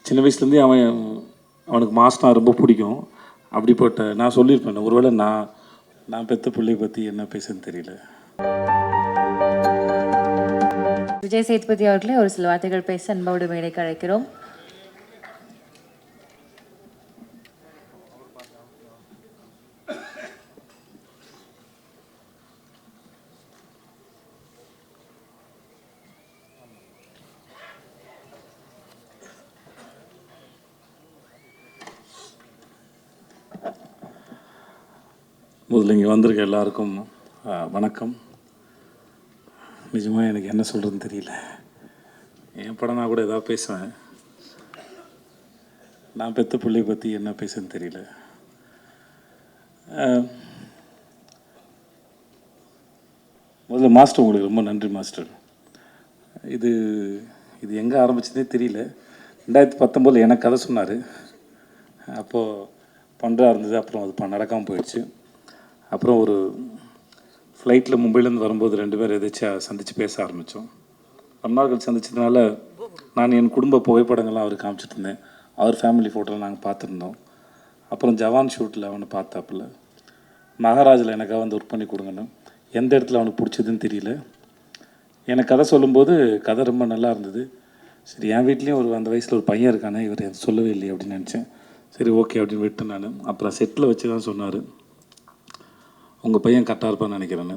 சின்ன வயசுலேருந்தே அவனுக்கு மாஸ்னா ரொம்ப பிடிக்கும். அப்படிப்பட்ட நான் சொல்லியிருப்பேன், ஒருவேளை நான் பெற்ற பிள்ளையை பற்றி என்ன பேசுன்னு தெரியல. விஜய் சேதுபதி அவர்களே ஒரு சில வார்த்தைகள் பேச அன்போடு மேடைக்கு அழைக்கிறோம். முதல்ல இங்கே வந்திருக்க எல்லாருக்கும் வணக்கம். நிஜமாக எனக்கு என்ன சொல்கிறதுன்னு தெரியல. என் படம் நான் கூட ஏதாவது பேசுவேன், நான் பெற்ற பிள்ளையை பற்றி என்ன பேசுன்னு தெரியல. முதல்ல மாஸ்டர், உங்களுக்கு ரொம்ப நன்றி மாஸ்டர். இது எங்கே ஆரம்பிச்சதே தெரியல. 2019 எனக்கு கதை சொன்னார். அப்போது பண்ணுறா இருந்தது. அப்புறம் அது நடக்காமல் போயிடுச்சு. அப்புறம் ஒரு ஃப்ளைட்டில் மும்பையிலேருந்து வரும்போது 2 பேர் எதாச்சும் சந்தித்து பேச ஆரம்பித்தோம். ரொம்ப நாட்கள் சந்திச்சதுனால நான் என் குடும்ப புகைப்படங்கள்லாம் அவருக்கு காமிச்சிட்டு இருந்தேன். அவர் ஃபேமிலி ஃபோட்டோவில் நாங்கள் பார்த்துருந்தோம். அப்புறம் ஜவான் ஷூட்டில் அவனை பார்த்தாப்புல. மகாராஜில் எனக்காக வந்து ஒர்க் பண்ணி கொடுங்கன்னு. எந்த இடத்துல அவனுக்கு பிடிச்சதுன்னு தெரியல. எனக்கு கதை சொல்லும்போது கதை ரொம்ப நல்லா இருந்தது. சரி, என் வீட்லேயும் அந்த வயசில் ஒரு பையன் இருக்கானே, இவர் எது சொல்லவே இல்லையே அப்படின்னு நினச்சேன். சரி, ஓகே அப்படின்னு விட்டேன் நான். அப்புறம் செட்டில் வச்சு தான் சொன்னார், உங்கள் பையன் கரெக்டாக இருப்பான்னு நினைக்கிறேன்னு.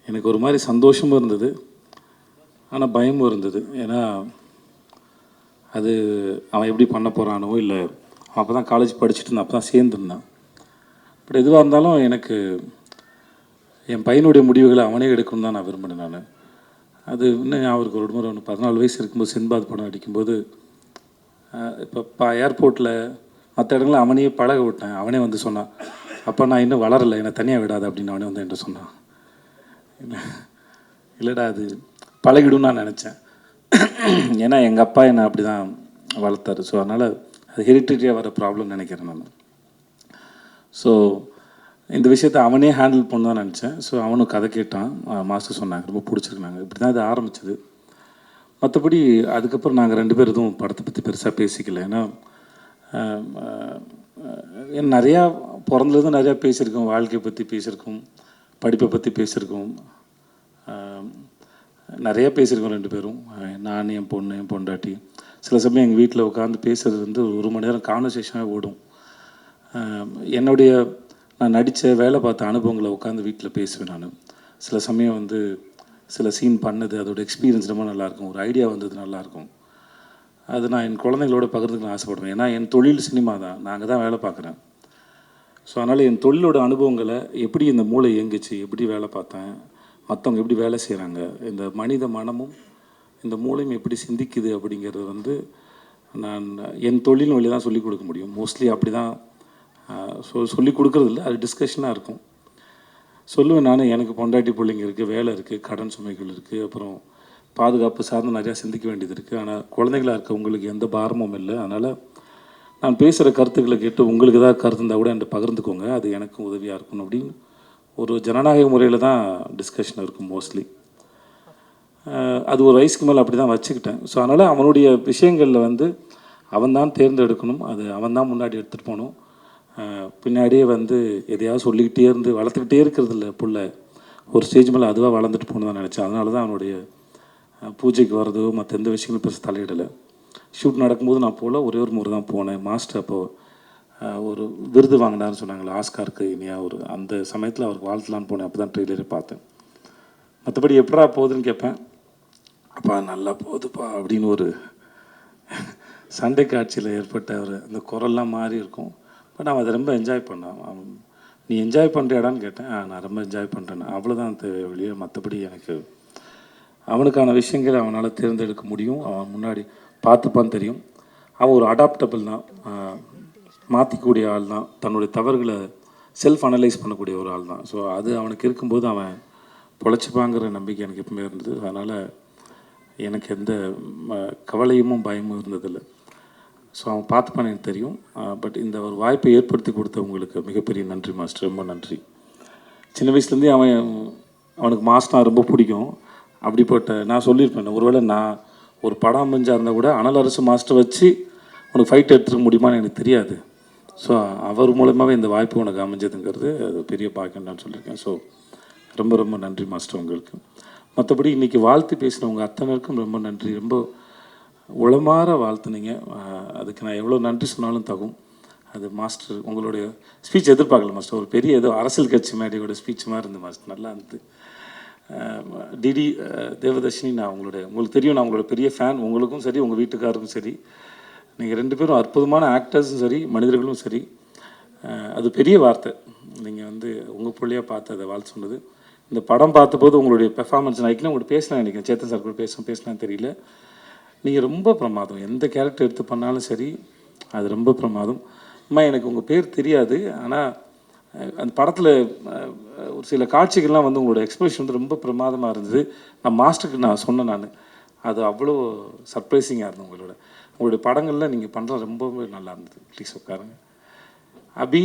எனக்கு ஒரு மாதிரி சந்தோஷமும் இருந்தது, ஆனால் பயமும் இருந்தது. ஏன்னா அது அவன் எப்படி பண்ண போகிறானோ, இல்லை அவன் அப்போ தான் காலேஜ் படிச்சுட்டு இருந்தான், அப்போ தான் சேர்ந்துருந்தான். பட் எதுவாக இருந்தாலும் எனக்கு என் பையனுடைய முடிவுகளை அவனே எடுக்கணும் தான் நான் விரும்பினேன். நான் அது இன்னும் அவருக்கு ஒரு முறை 14 வயசு இருக்கும்போது சின்பாத் படம் அடிக்கும்போது, இப்போ ஏர்போர்ட்டில் மற்ற இடங்களில் அவனையே பழக விட்டேன். அவனே வந்து சொன்னான், அப்போ நான் இன்னும் வளரலை, என்னை தனியாக விடாது அப்படின்னு அவனே வந்து என்கிட்ட சொன்னான். இல்லைடா, அது பழகிடும்னு நான் நினச்சேன். ஏன்னா எங்கள் அப்பா என்னை அப்படி தான் வளர்த்தாரு. ஸோ அதனால் அது ஹெரிட்டரியாக வர ப்ராப்ளம் நினைக்கிறேன் நான். ஸோ இந்த விஷயத்தை அவனே ஹேண்டில் பண்ண தான் நினச்சேன். ஸோ அவனும் கதை கேட்டான், மாஸ்டர் சொன்னாங்க, ரொம்ப பிடிச்சிருக்குனாங்க. இப்படி தான் இது ஆரம்பிச்சது. மற்றபடி அதுக்கப்புறம் நாங்கள் 2 பேர் எதுவும் படத்தை பற்றி பெருசாக பேசிக்கல. ஏன்னா நிறையா பிறந்ததும் நிறையா பேசியிருக்கோம், வாழ்க்கையை பற்றி பேசியிருக்கோம், படிப்பை பற்றி பேசியிருக்கோம், நிறையா பேசியிருக்கோம் 2 பேரும். நான், என் பொண்டாட்டி. சில சமயம் எங்கள் வீட்டில் உட்காந்து பேசுகிறது வந்து 1 மணி நேரம் கான்வர்சேஷனாக ஓடும். நான் நடித்த வேலை பார்த்த அனுபவங்களை உட்காந்து வீட்டில் பேசுவேன் நான். சில சமயம் வந்து சில சீன் பண்ணது, அதோடய எக்ஸ்பீரியன்ஸ் ரொம்ப நல்லாயிருக்கும், ஒரு ஐடியா வந்தது நல்லாயிருக்கும். அது நான் என் குழந்தைங்களோட பகிர்ந்துக்க ஆசைப்படுவேன். ஏன்னா என் தொழில் சினிமா தான், நான் அங்கே தான் வேலை பார்க்குறேன். ஸோ அதனால் என் தொழிலோட அனுபவங்களை, எப்படி இந்த மூளை இயங்குச்சு, எப்படி வேலை பார்த்தேன், மற்றவங்க எப்படி வேலை செய்கிறாங்க, இந்த மனித மனமும் இந்த மூளையும் எப்படி சிந்திக்குது அப்படிங்கிறது வந்து நான் என் தொழில் வழி தான் சொல்லிக் கொடுக்க முடியும். மோஸ்ட்லி அப்படி தான் சொல்லிக் கொடுக்குறது இல்லை, அது டிஸ்கஷனாக இருக்கும். சொல்லுவேன் நான், எனக்கு பொண்டாட்டி பிள்ளைங்க இருக்குது, வேலை இருக்குது, கடன் சுமைகள் இருக்குது, அப்புறம் பாதுகாப்பு சார்ந்து நிறையா சிந்திக்க வேண்டியது இருக்குது. ஆனால் குழந்தைகளாக இருக்க உங்களுக்கு எந்த பாரமும் இல்லை. அதனால் நான் பேசுகிற கருத்துக்களை கேட்டு உங்களுக்கு ஏதாவது கருத்து இருந்தால் கூட என்கிட்ட பகிர்ந்துக்கோங்க, அது எனக்கும் உதவியாக இருக்கணும் அப்படின்னு ஒரு ஜனநாயக முறையில் தான் டிஸ்கஷன் இருக்கும் மோஸ்ட்லி. அது ஒரு வயசுக்கு மேலே அப்படி தான் வச்சுக்கிட்டேன். ஸோ அதனால் அவனுடைய விஷயங்களில் வந்து அவன் தான் தேர்ந்தெடுக்கணும், அது அவன் தான் முன்னாடி எடுத்துகிட்டு போகணும். பின்னாடியே வந்து எதையாவது சொல்லிக்கிட்டே இருந்து வளர்த்துக்கிட்டே இருக்கிறது இல்லை புள்ள. ஒரு ஸ்டேஜ் மேலே அதுவாக வளர்ந்துட்டு போகணுன்னு தான் நினச்சேன். அதனால தான் அவனுடைய பூஜைக்கு வர்றதோ மற்ற எந்த விஷயங்களும் பெருசு தலையிடலை. ஷூட் நடக்கும்போது நான் போகல, ஒரே ஒரு முறை தான் போனேன். மாஸ்டர் அப்போது ஒரு விருது வாங்கினார்னு சொன்னாங்களே, ஆஸ்காருக்கு இனியாக ஒரு அந்த சமயத்தில் அவருக்கு வாழ்த்தலான்னு போனேன். அப்போ தான் ட்ரெய்லரே பார்த்தேன். மற்றபடி எப்படா போகுதுன்னு கேட்பேன், அப்பா நல்லா போகுதுப்பா அப்படின்னு ஒரு சண்டை காட்சியில் ஏற்பட்ட ஒரு அந்த குரல்லாம் மாறி இருக்கும். பட் அவன் அதை ரொம்ப என்ஜாய் பண்ணான். நீ என்ஜாய் பண்ணுறியாடான்னு கேட்டேன். நான் ரொம்ப என்ஜாய் பண்ணுறேன், அவ்வளோதான் வெளியே. மற்றபடி எனக்கு அவனுக்கான விஷயங்களை அவனால் தேர்ந்தெடுக்க முடியும், அவன் முன்னாடி பார்த்துப்பான்னு தெரியும். அவன் ஒரு அடாப்டபிள் தான், மாற்றிக்கூடிய ஆள் தான், தன்னுடைய தவறுகளை செல்ஃப் அனலைஸ் பண்ணக்கூடிய ஒரு ஆள் தான். ஸோ அது அவனுக்கு இருக்கும்போது அவன் பொழைச்சிப்பாங்கிற நம்பிக்கை எனக்கு எப்பவுமே இருந்தது. அதனால் எனக்கு எந்த கவலையும் பயமும் இருந்ததில்லை. ஸோ அவன் பார்த்துப்பான்னு எனக்கு தெரியும். பட் இந்த ஒரு வாய்ப்பை ஏற்படுத்தி கொடுத்த உங்களுக்கு மிகப்பெரிய நன்றி மாஸ்டர், ரொம்ப நன்றி. சின்ன வயசுலேருந்தே அவனுக்கு மாஸ்னா ரொம்ப பிடிக்கும். அப்படிப்பட்ட நான் சொல்லியிருப்பேன், ஒருவேளை நான் ஒரு படம் அமைஞ்சாக இருந்தால் கூட அனல் அரசு மாஸ்டர் வச்சு உனக்கு ஃபைட் எடுத்துக்க முடியுமான்னு எனக்கு தெரியாது. ஸோ அவர் மூலமாகவே இந்த வாய்ப்பு உனக்கு அமைஞ்சதுங்கிறது அது பெரிய பாக்கியம் நான் சொல்லியிருக்கேன். ஸோ ரொம்ப ரொம்ப நன்றி மாஸ்டர் உங்களுக்கு. மற்றபடி இன்றைக்கி வாழ்த்து பேசினவங்க அத்தனைக்கும் ரொம்ப நன்றி. ரொம்ப உளமாற வாழ்த்துனீங்க. அதுக்கு நான் எவ்வளோ நன்றி சொன்னாலும் தகும். அது மாஸ்டர் உங்களுடைய ஸ்பீச் எதிர்பார்க்கல மாஸ்டர். ஒரு பெரிய ஏதோ அரசியல் கட்சி மேடையோட ஸ்பீச் மாதிரி இருந்தது மாஸ்டர். நல்லா இருந்தது. டிடி தேவதர்ஷினி, நான் உங்களுக்கு தெரியும், நான் உங்களோட பெரிய ஃபேன். உங்களுக்கும் சரி, உங்கள் வீட்டுக்காருக்கும் சரி, நீங்கள் 2 பேரும் அற்புதமான ஆக்டர்ஸும் சரி, மனிதர்களும் சரி. அது பெரிய வார்த்தை. நீங்கள் வந்து உங்கள் பிள்ளையாக பார்த்து அதை வாழ்த்து சொன்னது. இந்த படம் பார்த்தபோது உங்களுடைய பெர்ஃபார்மன்ஸ் நான் உங்கள்கிட்ட பேசலாம் நினைக்கிறேன். சேத்தன் சார் கூட பேசலான்னு தெரியல. நீங்கள் ரொம்ப பிரமாதம். எந்த கேரக்டர் எடுத்து பண்ணாலும் சரி, அது ரொம்ப பிரமாதம். அம்மா, எனக்கு உங்கள் பேர் தெரியாது, ஆனால் அந்த படத்தில் ஒரு சில காட்சிகள்லாம் வந்து உங்களோட எக்ஸ்பிரஷன் வந்து ரொம்ப பிரமாதமாக இருந்தது. நான் மாஸ்டருக்கு நான் சொன்னேன். அது அவ்வளோ சர்ப்ரைசிங்காக இருந்தது. உங்களுடைய படங்களில் நீங்கள் பண்ணுறது ரொம்பவே நல்லா இருந்தது. ப்ளீஸ் உட்காருங்க. அபி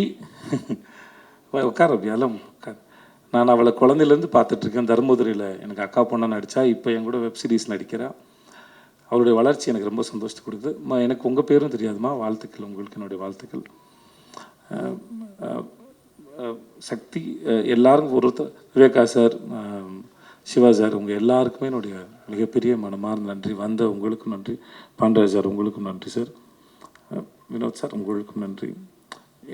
உட்கார் அபி, அதெல்லாம் உட்கார். நான் அவளை குழந்தையிலேருந்து பார்த்துட்ருக்கேன். தர்மபுரியில் எனக்கு அக்கா பொண்ணாக நடித்தா, இப்போ என் கூட வெப் சீரிஸ் நடிக்கிறேன். அவருடைய வளர்ச்சி எனக்கு ரொம்ப சந்தோஷத்தை கொடுக்குது. எனக்கு உங்கள் பேரும் தெரியாதுமா. வாழ்த்துக்கள், உங்களுக்கு என்னுடைய வாழ்த்துக்கள். சக்தி, எல்லாருக்கும் ஒருத்தர், விவேகா சார், சிவா சார், உங்கள் எல்லாருக்குமே என்னுடைய மிகப்பெரிய மனமார்ந்த நன்றி. வந்த உங்களுக்கும் நன்றி. பாண்டராஜ் சார், உங்களுக்கும் நன்றி சார். வினோத் சார், உங்களுக்கும் நன்றி.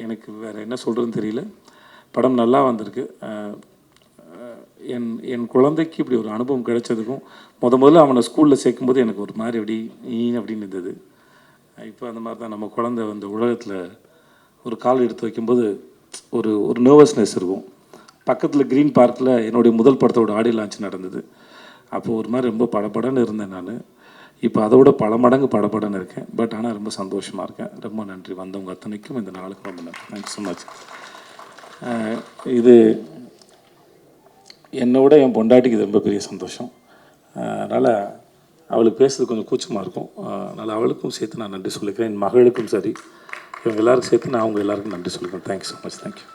எனக்கு வேறு என்ன சொல்கிறதுன்னு தெரியல. படம் நல்லா வந்திருக்கு. என் குழந்தைக்கு இப்படி ஒரு அனுபவம் கிடைச்சதுக்கும், முதல்ல அவனை ஸ்கூலில் சேர்க்கும்போது எனக்கு ஒரு மாதிரி அப்படின்னு இருந்தது. இப்போ அந்த மாதிரி தான் நம்ம குழந்தை வந்து உலகத்தில் ஒரு கால் எடுத்து வைக்கும்போது ஒரு நர்வஸ்னஸ் இருக்கும். பக்கத்தில் க்ரீன் பார்க்கில் என்னுடைய முதல் படத்தோட ஆடியோ லான்ச் நடந்தது. அப்போது ஒரு மாதிரி ரொம்ப படபடன்னு இருந்தேன் நான். இப்போ அதை விட பல மடங்கு படபடன்னு இருக்கேன். பட் ஆனால் ரொம்ப சந்தோஷமாக இருக்கேன். ரொம்ப நன்றி வந்தவங்க அத்தனைக்கும். இந்த நாளுக்கு ரொம்ப நன்றி. Thank you so much. இது என்னோட என் பொண்டாட்டிக்கு இது ரொம்ப பெரிய சந்தோஷம். அதனால் அவளுக்கு பேசுறது கொஞ்சம் கூச்சமாக இருக்கும். அதனால் அவளுக்கும் சேர்த்து நான் நன்றி சொல்லிக்கிறேன். என் மகளுக்கும் சரி, இவங்க எல்லாருக்கும் சேர்த்து நான் அவங்க எல்லாருக்கும் நன்றி சொல்லிக்கிறேன். Thank you so much. தேங்க்யூ.